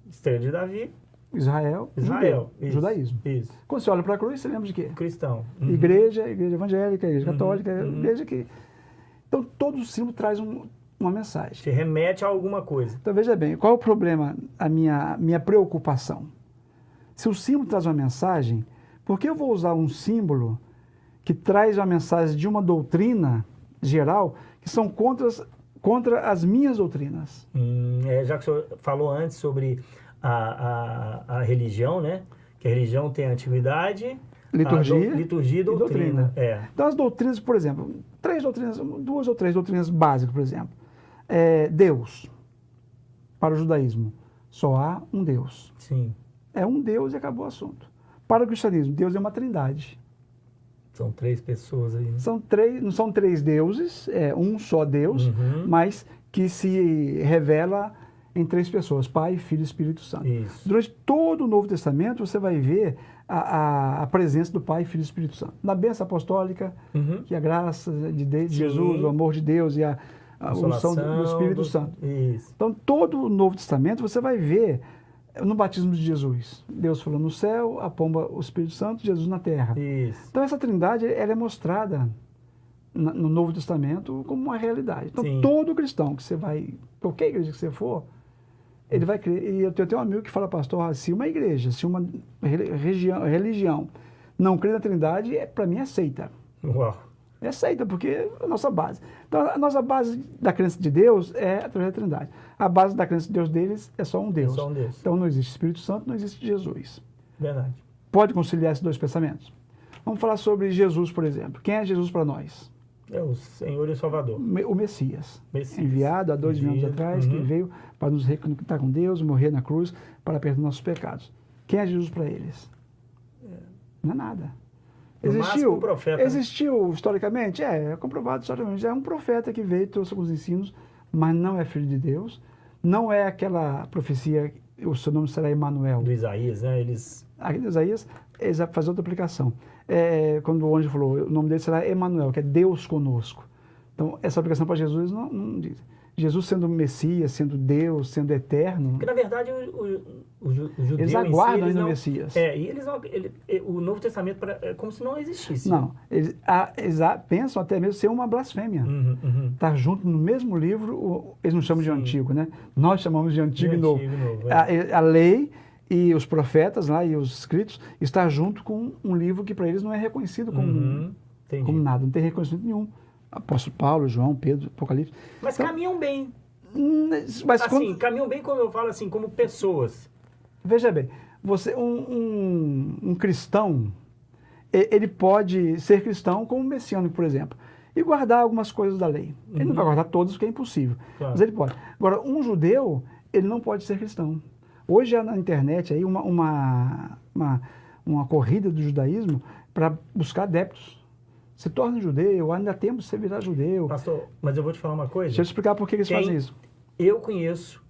Estrela de Davi. Israel, isso, judaísmo. Isso. Quando você olha para a cruz, você lembra de quê? Cristão. Igreja evangélica, igreja católica, igreja que... Então, todo símbolo traz uma mensagem. Te remete a alguma coisa. Então, veja bem, qual é o problema, a minha preocupação? Se o símbolo traz uma mensagem, por que eu vou usar um símbolo que traz uma mensagem de uma doutrina geral que são contra as minhas doutrinas? Já que o senhor falou antes sobre a religião, né? Que a religião tem a antiguidade, liturgia e doutrina. Então as doutrinas, por exemplo, 2 ou 3 doutrinas básicas, por exemplo. Deus, para o judaísmo, só há um Deus. Sim. É um Deus e acabou o assunto. Para o cristianismo, Deus é uma trindade. São 3 pessoas aí, né? Não são 3 deuses, é um só Deus, mas que se revela em 3 pessoas, Pai, Filho e Espírito Santo. Isso. Durante todo o Novo Testamento, você vai ver a presença do Pai, Filho e Espírito Santo. Na bênção apostólica, que a graça de Jesus, o amor de Deus e a unção do Espírito Santo. Isso. Então, todo o Novo Testamento, você vai ver no batismo de Jesus. Deus falou no céu, a pomba, o Espírito Santo, Jesus na terra. Isso. Então, essa trindade, ela é mostrada no Novo Testamento como uma realidade. Então, todo cristão que você vai, qualquer igreja que você for, ele vai crer. E eu tenho um amigo que fala, pastor, se uma igreja, se uma religião não crê na trindade, para mim é seita. Uau. É seita, porque é a nossa base. Então, a nossa base da crença de Deus é através da trindade. A base da crença de Deus deles é só um Deus. É só um Deus. Então, não existe Espírito Santo, não existe Jesus. Verdade. Pode conciliar esses 2 pensamentos? Vamos falar sobre Jesus, por exemplo. Quem é Jesus para nós? É o Senhor e o Salvador. O Messias. Messias. Enviado há 2.000 anos atrás, que veio para nos reconectar com Deus, morrer na cruz para perdoar nossos pecados. Quem é Jesus para eles? Não é nada. Existiu, um profeta, existiu historicamente? É comprovado historicamente. É um profeta que veio, trouxe alguns ensinos, mas não é filho de Deus. Não é aquela profecia, o seu nome será Emanuel. Do Isaías, né? Aqui do Isaías, eles vão fazer outra aplicação. Quando o anjo falou, o nome dele será Emanuel, que é Deus conosco. Então, essa aplicação para Jesus não diz. Jesus sendo Messias, sendo Deus, sendo eterno. Porque, na verdade, o judeu eles aguardam em si, no Messias. E eles não, o Novo Testamento é como se não existisse. Não, eles pensam até mesmo ser uma blasfêmia. Estar junto no mesmo livro, eles não chamam de antigo, né? Nós chamamos de antigo e novo. A lei e os profetas lá e os escritos estar junto com um livro que para eles não é reconhecido como nada, não tem reconhecimento nenhum. Apóstolo Paulo, João, Pedro, Apocalipse. Mas então, caminham bem. Mas caminham bem, como eu falo assim, como pessoas. Veja bem, um cristão, ele pode ser cristão como messiânico, por exemplo, e guardar algumas coisas da lei. Ele não vai guardar todas, porque é impossível. Claro. Mas ele pode. Agora, um judeu, ele não pode ser cristão. Hoje há na internet aí uma corrida do judaísmo para buscar adeptos. Se torna judeu, ainda temos que você virar judeu. Pastor, mas eu vou te falar uma coisa. Deixa eu te explicar por que eles fazem isso. Eu conheço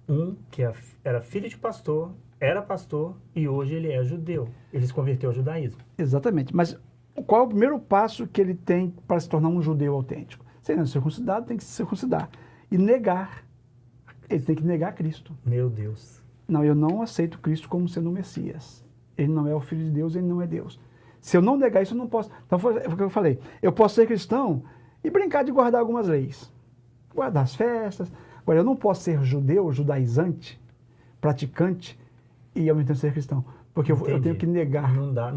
um que era filho de pastor, era pastor e hoje ele é judeu. Ele se converteu ao judaísmo. Exatamente. Mas qual é o primeiro passo que ele tem para se tornar um judeu autêntico? Sendo circuncidado, tem que se circuncidar. E negar. Ele tem que negar Cristo. Meu Deus. Não, eu não aceito Cristo como sendo o Messias. Ele não é o Filho de Deus, ele não é Deus. Se eu não negar isso, eu não posso. Então, foi o que eu falei. Eu posso ser cristão e brincar de guardar algumas leis. Guardar as festas. Agora, eu não posso ser judeu, judaizante, praticante e ao mesmo tempo ser cristão. Porque eu tenho que negar. Não dá.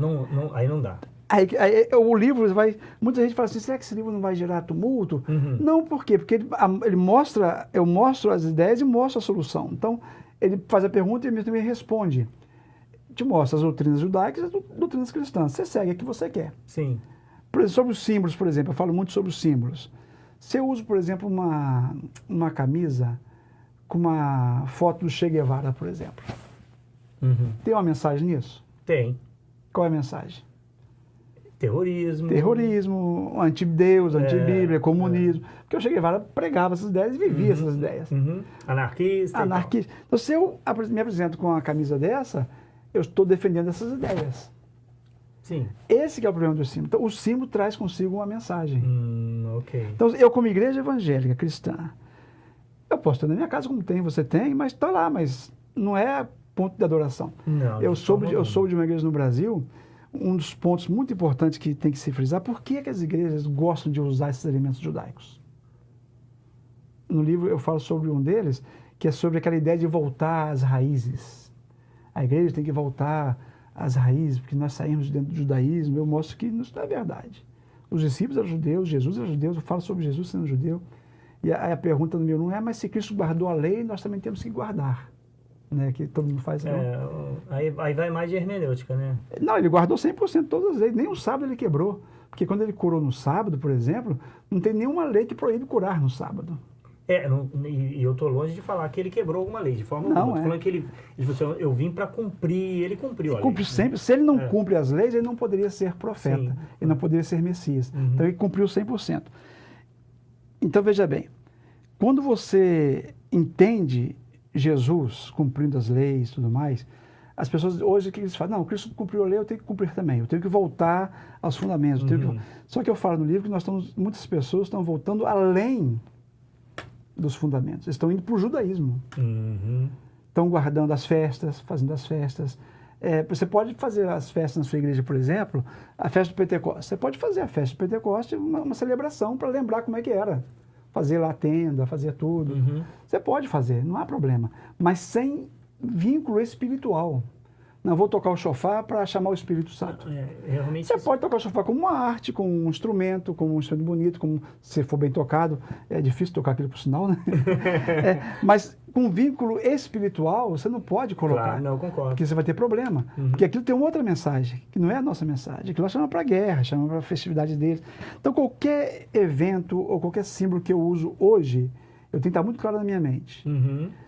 Aí não dá. Aí o livro vai... Muita gente fala assim, será que esse livro não vai gerar tumulto? Não, por quê? Porque ele mostra, eu mostro as ideias e mostro a solução. Então, ele faz a pergunta e ele também responde. Te mostra as doutrinas judaicas e as doutrinas cristãs. Você segue a que você quer. Sim. Por exemplo, sobre os símbolos, por exemplo, eu falo muito sobre os símbolos. Se eu uso, por exemplo, uma camisa com uma foto do Che Guevara, por exemplo, tem uma mensagem nisso? Tem. Qual é a mensagem? Terrorismo, anti-Deus, anti-Bíblia, comunismo. Porque o Che Guevara pregava essas ideias e vivia essas ideias. Anarquista. Então, se eu me apresento com uma camisa dessa, eu estou defendendo essas ideias. Sim. Esse que é o problema do símbolo. Então, o símbolo traz consigo uma mensagem. Ok. Então, eu como igreja evangélica, cristã, eu posso ter na minha casa como tem, você tem, mas está lá, mas não é ponto de adoração. Não, eu sou de uma igreja no Brasil, um dos pontos muito importantes que tem que se frisar, por que as igrejas gostam de usar esses elementos judaicos? No livro eu falo sobre um deles, que é sobre aquela ideia de voltar às raízes. A igreja tem que voltar às raízes, porque nós saímos de dentro do judaísmo. Eu mostro que isso não é verdade. Os discípulos eram judeus, Jesus era judeu, eu falo sobre Jesus sendo judeu. E a pergunta do meu não é, mas se Cristo guardou a lei, nós também temos que guardar. Né? Que todo mundo faz. Aí vai mais de hermenêutica, né? Não, ele guardou 100% todas as leis, nem o sábado ele quebrou. Porque quando ele curou no sábado, por exemplo, não tem nenhuma lei que proíbe curar no sábado. E eu estou longe de falar que ele quebrou alguma lei, de forma alguma. Estou falando que ele falou assim, eu vim para cumprir, e ele cumpriu a lei. Cumpre sempre. Se ele não cumpre as leis, ele não poderia ser profeta, ele não poderia ser Messias. Então ele cumpriu 100%. Então veja bem, quando você entende Jesus cumprindo as leis e tudo mais, as pessoas hoje, o que eles falam? Não, Cristo cumpriu a lei, eu tenho que cumprir também, eu tenho que voltar aos fundamentos. Só que eu falo no livro que muitas pessoas estão voltando além dos fundamentos, estão indo para o judaísmo. Estão guardando as festas, fazendo as festas. Você pode fazer as festas na sua igreja, por exemplo, a festa do Pentecostes. Você pode fazer a festa do Pentecostes, uma celebração para lembrar como é que era. Fazer lá a tenda, fazer tudo. Você pode fazer, não há problema. Mas sem vínculo espiritual. Não vou tocar o chofar para chamar o Espírito Santo. Você pode tocar o chofar como uma arte, como um instrumento bonito, como se for bem tocado. É difícil tocar aquilo por sinal, né? Mas com vínculo espiritual, você não pode colocar. Claro, não, concordo. Porque você vai ter problema. Porque aquilo tem uma outra mensagem, que não é a nossa mensagem. Aquilo chama para a guerra, chama para a festividade deles. Então, qualquer evento ou qualquer símbolo que eu uso hoje, eu tenho que estar muito claro na minha mente.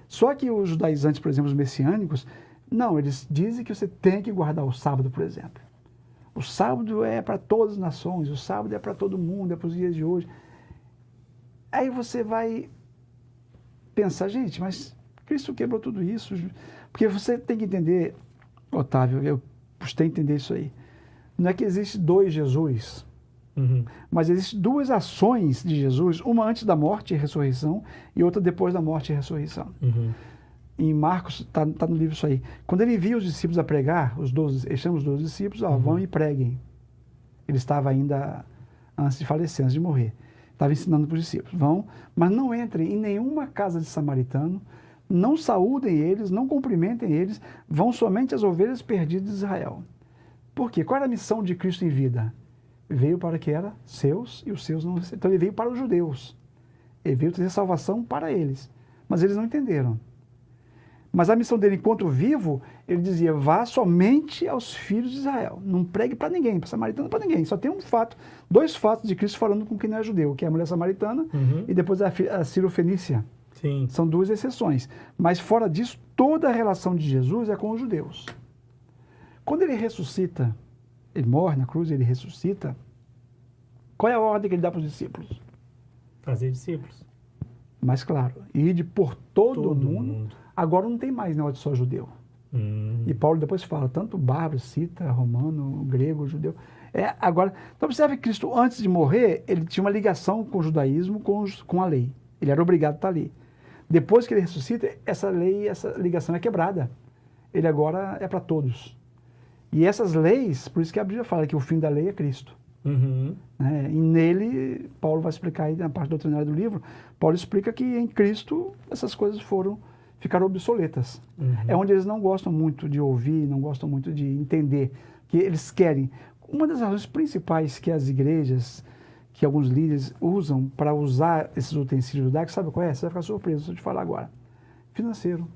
Só que os judaizantes, por exemplo, os messiânicos, não, eles dizem que você tem que guardar o sábado, por exemplo. O sábado é para todas as nações, o sábado é para todo mundo, é para os dias de hoje. Aí você vai pensar, gente, mas Cristo quebrou tudo isso. Porque você tem que entender, Otávio, eu custei entender isso aí. Não é que existe dois Jesus, mas existem duas ações de Jesus, uma antes da morte e ressurreição e outra depois da morte e ressurreição. Em Marcos, está no livro isso aí. Quando ele envia os discípulos a pregar, ele chama os 12 discípulos, vão e preguem. Ele estava ainda antes de falecer, antes de morrer. Estava ensinando para os discípulos. Vão, mas não entrem em nenhuma casa de samaritano, não saúdem eles, não cumprimentem eles, vão somente às ovelhas perdidas de Israel. Por quê? Qual era a missão de Cristo em vida? Veio para que era seus e os seus não receberam. Então ele veio para os judeus. Ele veio trazer salvação para eles. Mas eles não entenderam. Mas a missão dele, enquanto vivo, ele dizia, vá somente aos filhos de Israel. Não pregue para ninguém, para samaritano, para ninguém. Só tem dois fatos de Cristo falando com quem não é judeu, que é a mulher samaritana e depois a Ciro-Fenícia. São duas exceções. Mas fora disso, toda a relação de Jesus é com os judeus. Quando ele ressuscita, ele morre na cruz, ele ressuscita, qual é a ordem que ele dá para os discípulos? Fazer discípulos. Mas claro, ide por todo mundo. Agora não tem mais negócio de só judeu. E Paulo depois fala, tanto bárbaro, cita, romano, grego, judeu. Agora, então observe que Cristo, antes de morrer, ele tinha uma ligação com o judaísmo, com a lei. Ele era obrigado a estar ali. Depois que ele ressuscita, essa ligação é quebrada. Ele agora é para todos. E essas leis, por isso que a Bíblia fala que o fim da lei é Cristo. Né? E nele, Paulo vai explicar aí na parte doutrinária do livro, Paulo explica que em Cristo essas coisas ficaram obsoletas. É onde eles não gostam muito de ouvir, não gostam muito de entender, que eles querem. Uma das razões principais que as igrejas, que alguns líderes usam para usar esses utensílios judaicos, sabe qual é? Você vai ficar surpreso se eu te falar agora. Financeiro.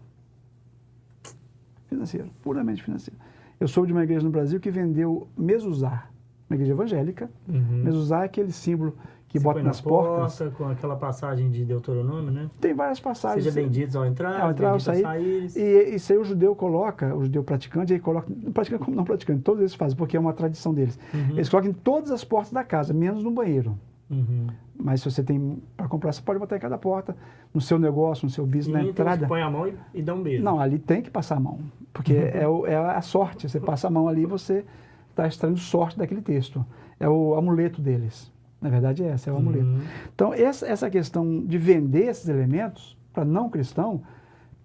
Financeiro, puramente financeiro. Eu soube de uma igreja no Brasil que vendeu mezuzá, uma igreja evangélica. Mezuzá é aquele símbolo que bota nas portas. Com aquela passagem de Deuteronômio, né? Tem várias passagens. Seja benditos ao entrar, ao sair. E isso aí o judeu coloca, o judeu praticante, aí coloca, praticante como não praticante, todos eles fazem, porque é uma tradição deles. Eles colocam em todas as portas da casa, menos no banheiro. Mas se você tem para comprar, você pode botar em cada porta, no seu negócio, no seu business, na entrada. Você põe a mão e dá um beijo. Não, ali tem que passar a mão, porque é a sorte. Você passa a mão ali, você está extraindo sorte daquele texto. É o amuleto deles. Na verdade é essa, é o amuleto. Então, essa questão de vender esses elementos para não cristão,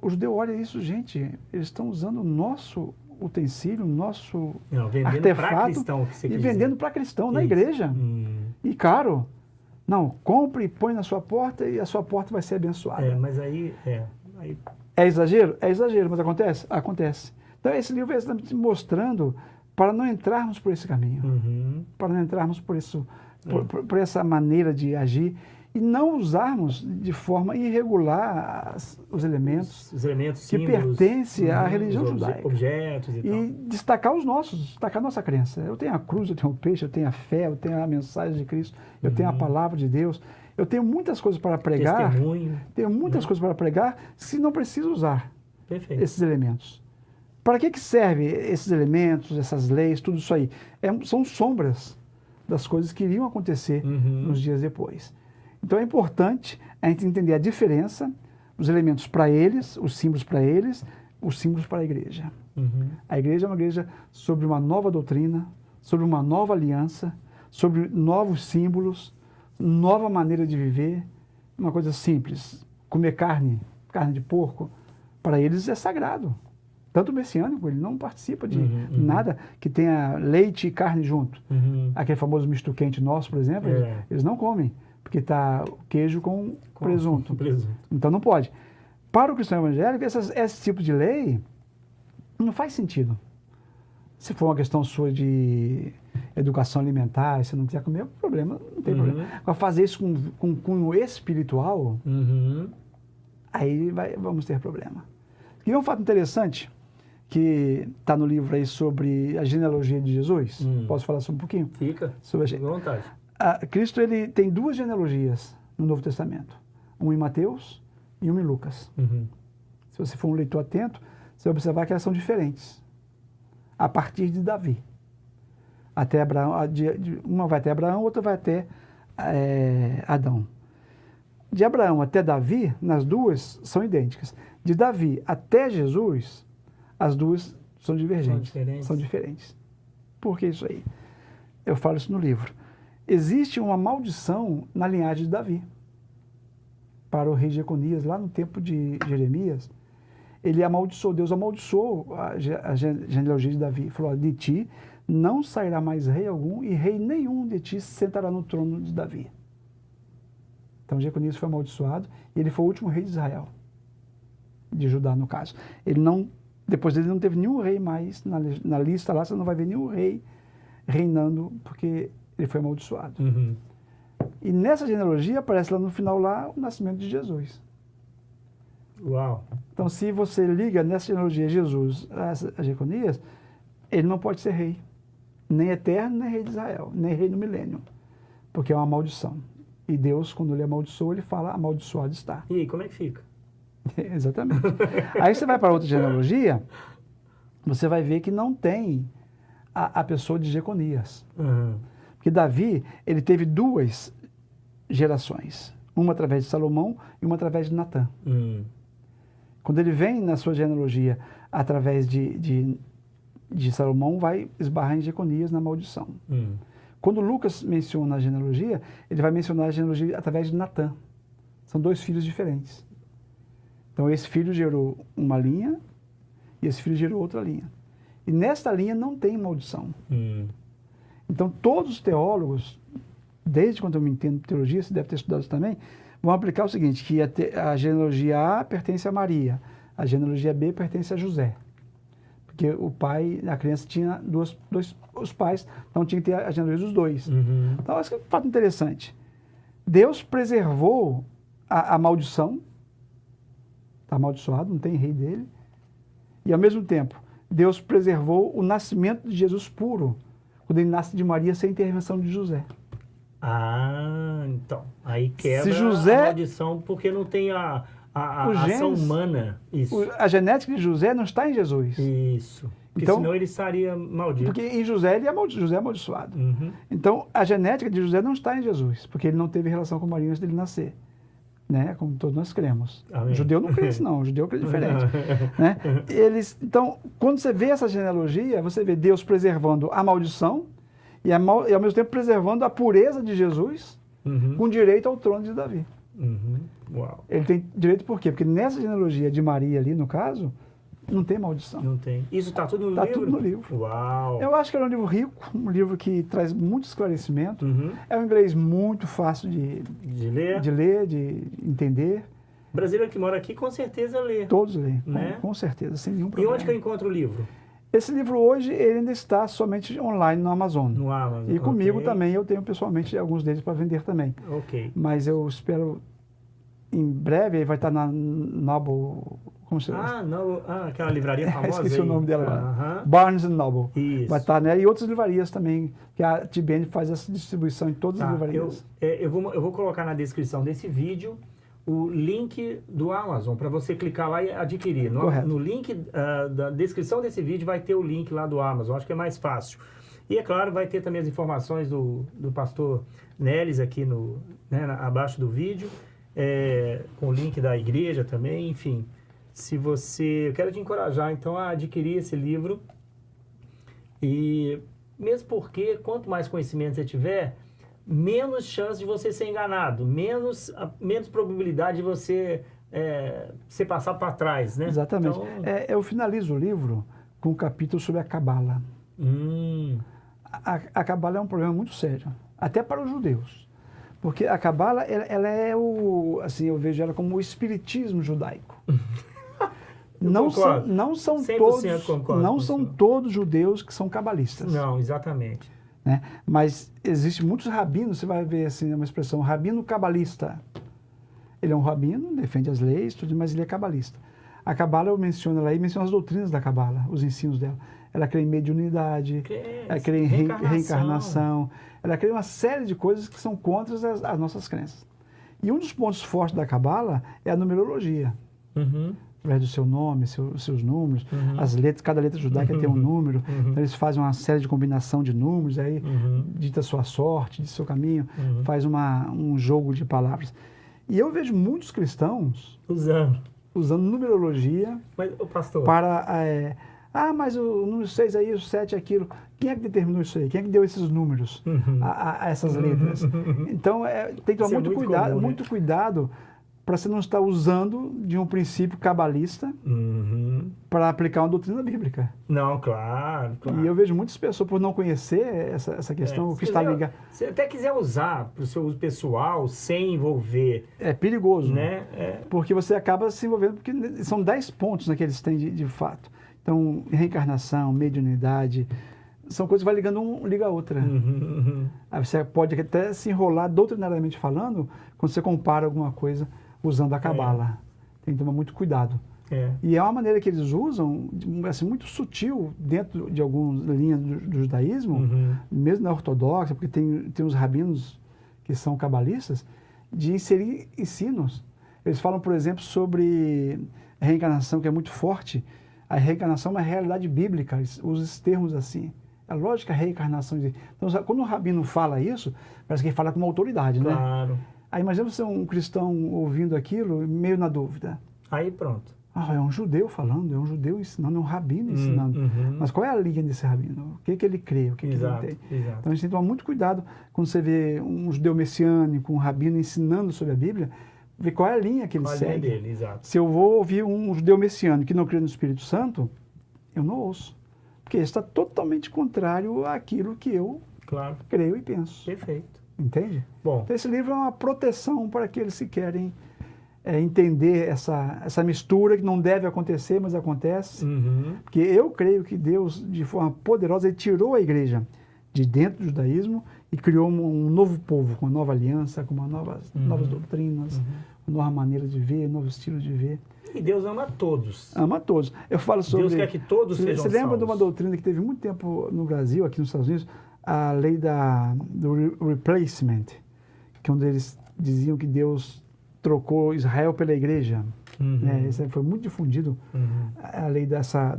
o judeu olha isso, gente, eles estão usando o nosso utensílio, o nosso artefato cristão, e vendendo para cristão na igreja. E caro. Não, compre e põe na sua porta e a sua porta vai ser abençoada. Mas aí... É exagero? É exagero, mas acontece? Acontece. Então, esse livro está mostrando para não entrarmos por esse caminho, para não entrarmos por isso, por essa maneira de agir e não usarmos de forma irregular os elementos que pertencem à religião judaica. Objetos e tal. Destacar os nossos, destacar a nossa crença. Eu tenho a cruz, eu tenho o peixe, eu tenho a fé, eu tenho a mensagem de Cristo, eu tenho a palavra de Deus. Eu tenho muitas coisas para pregar. Testemunho. Tenho muitas coisas para pregar se não preciso usar esses elementos. Para que servem esses elementos, essas leis, tudo isso aí? São sombras das coisas que iriam acontecer nos dias depois. Então é importante a gente entender a diferença, os elementos para eles, os símbolos para eles, os símbolos para a igreja. A igreja é uma igreja sobre uma nova doutrina, sobre uma nova aliança, sobre novos símbolos, nova maneira de viver, uma coisa simples. Comer carne de porco, para eles é sagrado. Tanto o messiânico, ele não participa de nada que tenha leite e carne junto. Aquele famoso misto quente nosso, por exemplo, eles não comem, porque está queijo com presunto. Então não pode. Para o cristão evangélico, esse tipo de lei não faz sentido. Se for uma questão sua de educação alimentar, se não quiser comer, problema, não tem problema. Agora, fazer isso com cunho espiritual, aí vamos ter problema. E um fato interessante, que está no livro aí sobre a genealogia de Jesus. Posso falar sobre um pouquinho? Fica, sobre à vontade. Cristo ele tem 2 genealogias no Novo Testamento. Uma em Mateus e uma em Lucas. Se você for um leitor atento, você vai observar que elas são diferentes. A partir de Davi. Até Abraão, uma vai até Abraão, outra vai até Adão. De Abraão até Davi, nas duas são idênticas. De Davi até Jesus, as duas são divergentes. São diferentes. Por que isso aí? Eu falo isso no livro. Existe uma maldição na linhagem de Davi. Para o rei Jeconias, lá no tempo de Jeremias, ele amaldiçoou, Deus amaldiçoou a genealogia de Davi. Falou, de ti não sairá mais rei algum, e rei nenhum de ti se sentará no trono de Davi. Então Jeconias foi amaldiçoado, e ele foi o último rei de Israel. De Judá, no caso. Depois dele não teve nenhum rei mais na lista lá, você não vai ver nenhum rei reinando, porque ele foi amaldiçoado. E nessa genealogia aparece lá no final lá o nascimento de Jesus. Uau! Então se você liga nessa genealogia Jesus a Jeconias, ele não pode ser rei. Nem eterno, nem rei de Israel, nem rei no milênio. Porque é uma maldição. E Deus, quando ele amaldiçoa, ele fala, amaldiçoado está. E aí, como é que fica? Exatamente. Aí você vai para outra genealogia, você vai ver que não tem a pessoa de Jeconias. Porque Davi, ele teve 2 gerações. Uma através de Salomão e uma através de Natã. Quando ele vem na sua genealogia através de Salomão, vai esbarrar em Jeconias na maldição. Quando Lucas menciona a genealogia, ele vai mencionar a genealogia através de Natã. São 2 filhos diferentes. Então esse filho gerou uma linha e esse filho gerou outra linha. E nesta linha não tem maldição. Então todos os teólogos, desde quando eu me entendo de teologia, você deve ter estudado isso também, vão aplicar o seguinte, que a genealogia A pertence a Maria, a genealogia B pertence a José. Porque o pai, a criança tinha os pais, então tinha que ter a genealogia dos 2. Então, esse é um fato interessante. Deus preservou a maldição, está amaldiçoado, não tem rei dele, e ao mesmo tempo, Deus preservou o nascimento de Jesus puro, quando ele nasce de Maria sem intervenção de José. Então, aí quebra José, a maldição, porque não tem a ação humana. Isso. A genética de José não está em Jesus. Isso. Porque então, senão ele estaria maldito. Porque em José José é amaldiçoado. Então, a genética de José não está em Jesus, porque ele não teve relação com Maria antes dele nascer. Né? Como todos nós cremos. Amém. O judeu não crê isso, não. O judeu crê diferente. Né? Então, quando você vê essa genealogia, você vê Deus preservando a maldição e ao mesmo tempo preservando a pureza de Jesus com direito ao trono de Davi. Uau. Ele tem direito por quê? Porque nessa genealogia de Maria ali, no caso, não tem maldição. Não tem. Isso está tudo no livro? Está tudo no livro. Uau. Eu acho que é um livro rico, um livro que traz muito esclarecimento. É um inglês muito fácil de ler, de entender. O brasileiro que mora aqui com certeza lê. Todos lêem, né? com certeza, sem nenhum problema. E onde que eu encontro o livro? Esse livro hoje, ele ainda está somente online no Amazon. No Amazon. E comigo também, eu tenho pessoalmente alguns deles para vender também. Ok. Mas eu espero, em breve, ele vai estar na Noble Como se aquela livraria famosa. Esqueci aí. o nome dela. Barnes Noble. Isso. Vai estar, né? E outras livrarias também, que a TBN faz essa distribuição em todas as livrarias. Eu vou colocar na descrição desse vídeo o link do Amazon para você clicar lá e adquirir. No link da descrição desse vídeo vai ter o link lá do Amazon, acho que é mais fácil. E é claro, vai ter também as informações do pastor Nelis aqui abaixo do vídeo, com o link da igreja também, enfim. Eu quero te encorajar então a adquirir esse livro, e mesmo porque quanto mais conhecimento você tiver, menos chance de você ser enganado, menos probabilidade de você se passar para trás, né? Exatamente. Então... eu finalizo o livro com um capítulo sobre a Cabala. A Cabala é um problema muito sério, até para os judeus. Porque a Cabala, ela é eu vejo ela como o espiritismo judaico. Não são todos judeus que são cabalistas. Não, exatamente. Né? Mas existem muitos rabinos, você vai ver assim, uma expressão, rabino cabalista. Ele é um rabino, defende as leis, tudo, mas ele é cabalista. A Cabala menciona as doutrinas da Cabala, os ensinos dela. Ela crê em mediunidade, ela crê em reencarnação, ela crê em uma série de coisas que são contra as nossas crenças. E um dos pontos fortes da Cabala é a numerologia. Através do seu nome, seus números, as letras, cada letra judaica tem um número, então eles fazem uma série de combinação de números, aí dita a sua sorte, diz seu caminho, faz um jogo de palavras. E eu vejo muitos cristãos usando numerologia pastor, para... mas o número 6 aí, o 7 é aquilo. Quem é que determinou isso aí? Quem é que deu esses números a essas letras? Então, tem que tomar muito cuidado para você não estar usando de um princípio cabalista para aplicar uma doutrina bíblica. Não, claro. E eu vejo muitas pessoas, por não conhecer essa questão, o que está ligado. Se até quiser usar para o seu uso pessoal, sem envolver... É perigoso, né? Porque você acaba se envolvendo, porque são 10 pontos que eles têm de fato. Então, reencarnação, mediunidade, são coisas que vai ligando um, liga a outra. Aí você pode até se enrolar doutrinariamente falando, quando você compara alguma coisa usando a Cabala. Tem que tomar muito cuidado. E é uma maneira que eles usam, assim, muito sutil, dentro de algumas linhas do judaísmo, mesmo na ortodoxa, porque tem uns rabinos que são cabalistas, de inserir ensinos. Eles falam, por exemplo, sobre a reencarnação, que é muito forte. A reencarnação é uma realidade bíblica, usa esses termos assim. É lógico que a reencarnação... Então, quando o rabino fala isso, parece que ele fala com uma autoridade, né? Claro. Aí imagina você um cristão ouvindo aquilo, meio na dúvida. Aí pronto. É um judeu falando, é um judeu ensinando, é um rabino ensinando. Mas qual é a linha desse rabino? O que ele crê, o que ele tem? Então a gente tem que tomar muito cuidado quando você vê um judeu messiânico, um rabino ensinando sobre a Bíblia, ver qual é a linha que ele segue. Linha dele, exato. Se eu vou ouvir um judeu messiânico que não crê no Espírito Santo, eu não ouço. Porque está totalmente contrário àquilo que eu creio e penso. Perfeito. Entende? Bom. Então esse livro é uma proteção para aqueles que querem entender essa mistura que não deve acontecer, mas acontece. Porque eu creio que Deus, de forma poderosa, ele tirou a igreja de dentro do judaísmo e criou um novo povo, com uma nova aliança, com novas doutrinas, uma nova maneira de ver, um novo estilo de ver. E Deus ama todos. Ama todos. Eu falo sobre... Deus quer que todos sejam salvos. Você lembra de uma doutrina que teve muito tempo no Brasil, aqui nos Estados Unidos, a lei do replacement, que onde eles diziam que Deus trocou Israel pela igreja. Isso foi muito difundido, a lei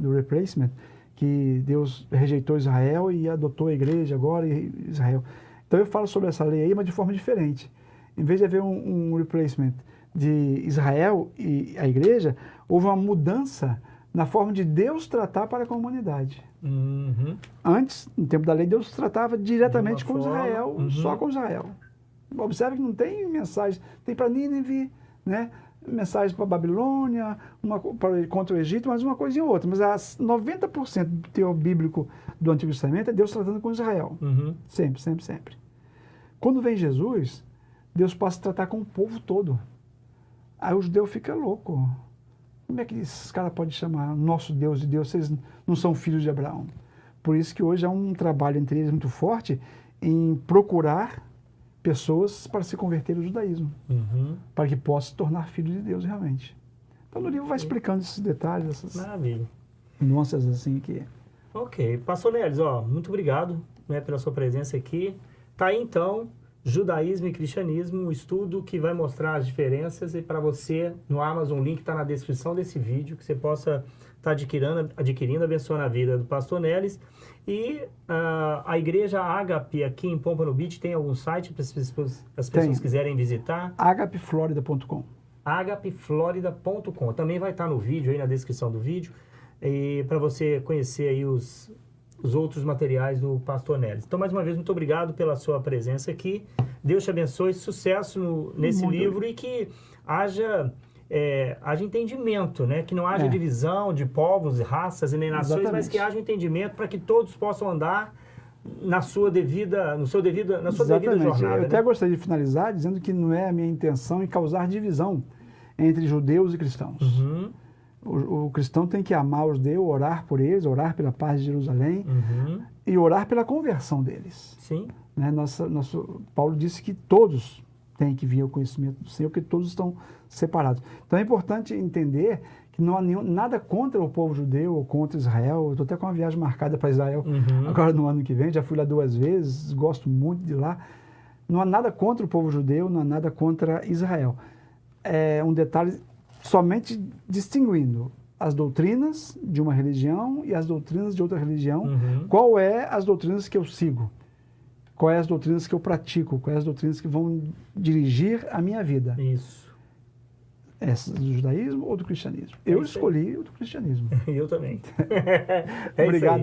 do replacement, que Deus rejeitou Israel e adotou a igreja agora e Israel. Então eu falo sobre essa lei aí, mas de forma diferente. Em vez de haver um replacement de Israel e a igreja, houve uma mudança na forma de Deus tratar para com a humanidade. Antes, no tempo da lei, Deus tratava diretamente com Israel, só com Israel. Observe que não tem mensagem, tem para Nínive, né? Mensagem para a Babilônia, contra o Egito, mas uma coisa e outra. Mas 90% do teor bíblico do Antigo Testamento é Deus tratando com Israel. Sempre, sempre, sempre. Quando vem Jesus, Deus passa a tratar com o povo todo. Aí o judeu fica louco. Como é que esses caras podem chamar nosso Deus de Deus se eles não são filhos de Abraão? Por isso que hoje há um trabalho entre eles muito forte em procurar pessoas para se converter ao judaísmo, para que possa se tornar filho de Deus realmente. Então, no livro vai explicando esses detalhes, essas Maravilha. nuances assim que... Ok. Pastor Nelis, muito obrigado, né, pela sua presença aqui. Tá aí, então, Judaísmo e Cristianismo, um estudo que vai mostrar as diferenças, e para você, no Amazon, o link está na descrição desse vídeo, que você possa estar adquirindo, abençoando a vida do Pastor Nelis. E a igreja Ágape aqui em Pompano Beach tem algum site para as pessoas quiserem visitar? agapeflorida.com. agapeflorida.com. Também vai estar no vídeo, aí na descrição do vídeo, e para você conhecer aí os outros materiais do Pastor Nelis. Então, mais uma vez, muito obrigado pela sua presença aqui. Deus te abençoe, sucesso nesse livro e que haja entendimento, né? Que não haja divisão de povos, raças e nem nações, mas que haja entendimento para que todos possam andar na sua devida jornada. Eu até gostaria de finalizar dizendo que não é a minha intenção em causar divisão entre judeus e cristãos. Uhum. O cristão tem que amar os judeus, orar por eles, orar pela paz de Jerusalém e orar pela conversão deles. Sim. Né? Paulo disse que todos têm que vir ao conhecimento do Senhor, que todos estão separados. Então é importante entender que não há nada contra o povo judeu ou contra Israel. Eu estou até com uma viagem marcada para Israel agora no ano que vem, já fui lá 2 vezes, gosto muito de lá. Não há nada contra o povo judeu, não há nada contra Israel. É um detalhe somente distinguindo as doutrinas de uma religião e as doutrinas de outra religião. Qual é as doutrinas que eu sigo? Quais as doutrinas que eu pratico? Quais as doutrinas que vão dirigir a minha vida? Isso. Essas do judaísmo ou do cristianismo? Eu escolhi o do cristianismo. Eu também.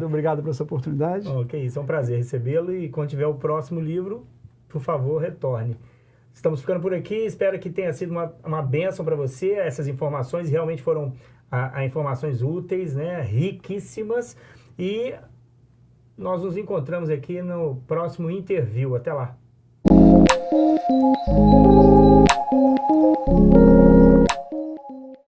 Obrigado por essa oportunidade. Ok, isso é um prazer recebê-lo, e quando tiver o próximo livro, por favor, retorne. Estamos ficando por aqui, espero que tenha sido uma bênção para você. Essas informações realmente foram informações úteis, né? Riquíssimas, e nós nos encontramos aqui no próximo interview. Até lá!